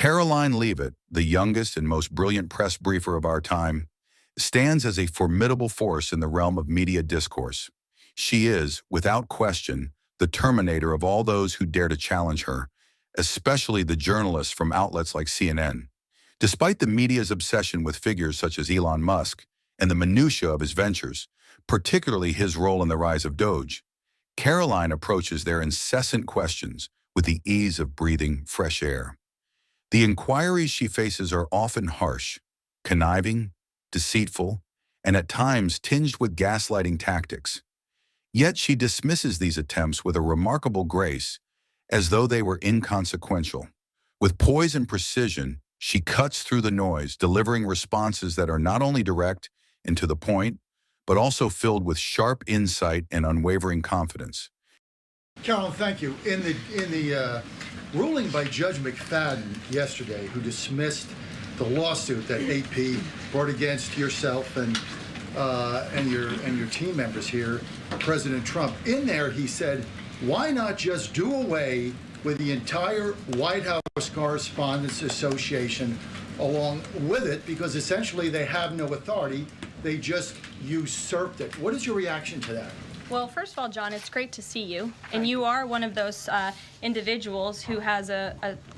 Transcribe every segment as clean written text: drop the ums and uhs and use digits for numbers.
Karoline Leavitt, the youngest and most brilliant press briefer of our time, stands as a formidable force in the realm of media discourse. She is, without question, the terminator of all those who dare to challenge her, especially the journalists from outlets like CNN. Despite the media's obsession with figures such as Elon Musk and the minutiae of his ventures, particularly his role in the rise of Doge, Karoline approaches their incessant questions with the ease of breathing fresh air. The inquiries she faces are often harsh, conniving, deceitful, and at times tinged with gaslighting tactics. Yet she dismisses these attempts with a remarkable grace, as though they were inconsequential. With poise and precision, she cuts through the noise, delivering responses that are not only direct and to the point, but also filled with sharp insight and unwavering confidence. Carolyn, thank you. In the ruling by Judge McFadden yesterday, who dismissed the lawsuit that AP brought against yourself and your team members here, President Trump, in there he said, why not just do away with the entire White House Correspondents Association along with it, because essentially they have no authority. They just usurped it. What is your reaction to that? Well, first of all, John, it's great to see you. And you are one of those individuals who has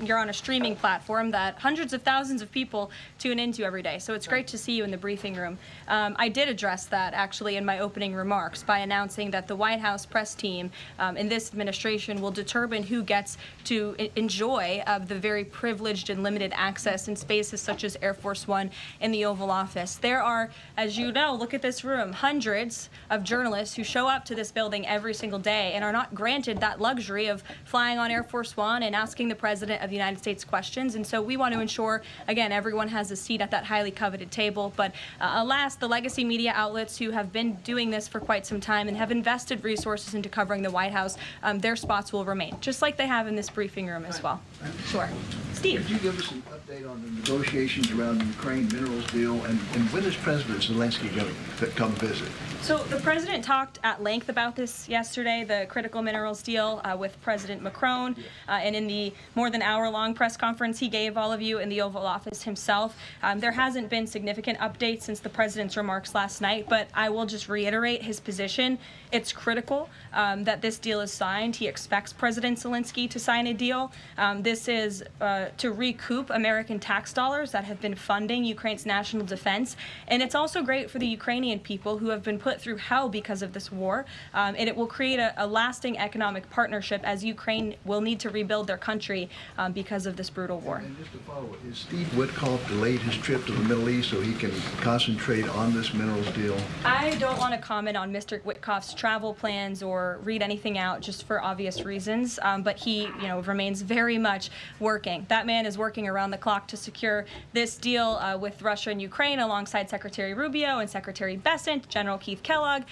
you're on a streaming platform that hundreds of thousands of people tune into every day. So it's great to see you in the briefing room. I did address that actually in my opening remarks by announcing that the White House press team in this administration will determine who gets to enjoy the very privileged and limited access in spaces such as Air Force One and the Oval Office. There are, as you know, look at this room, hundreds of journalists who show up to this building every single day and are not granted that luxury of flying on Air Force One and asking the President of the United States questions. And so we want to ensure, again, everyone has a seat at that highly coveted table. But alas, the legacy media outlets who have been doing this for quite some time and have invested resources into covering the White House, their spots will remain, just like they have in this briefing room as well. Sure. Steve. Could you give us an update on the negotiations around the Ukraine minerals deal, and when is President Zelensky going to come visit? So the president talked at length about this yesterday, the critical minerals deal with President Macron, and in the more than hour-long press conference he gave all of you in the Oval Office himself. There hasn't been significant updates since the president's remarks last night, but I will just reiterate his position. It's critical that this deal is signed. He expects President Zelensky to sign a deal. This is to recoup American tax dollars that have been funding Ukraine's national defense, and it's also great for the Ukrainian people who have been put through hell because of this war, and it will create a lasting economic partnership as Ukraine will need to rebuild their country because of this brutal war. And just to follow, is Steve Witkoff delayed his trip to the Middle East so he can concentrate on this minerals deal? I don't want to comment on Mr. Witkoff's travel plans or read anything out just for obvious reasons, but he, remains very much working. That man is working around the clock to secure this deal with Russia and Ukraine alongside Secretary Rubio and Secretary Bessent, General Keith Kellogg.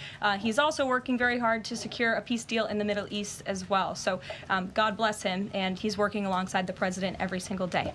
He's also working very hard to secure a peace deal in the Middle East as well. So God bless him, and he's working alongside the president every single day.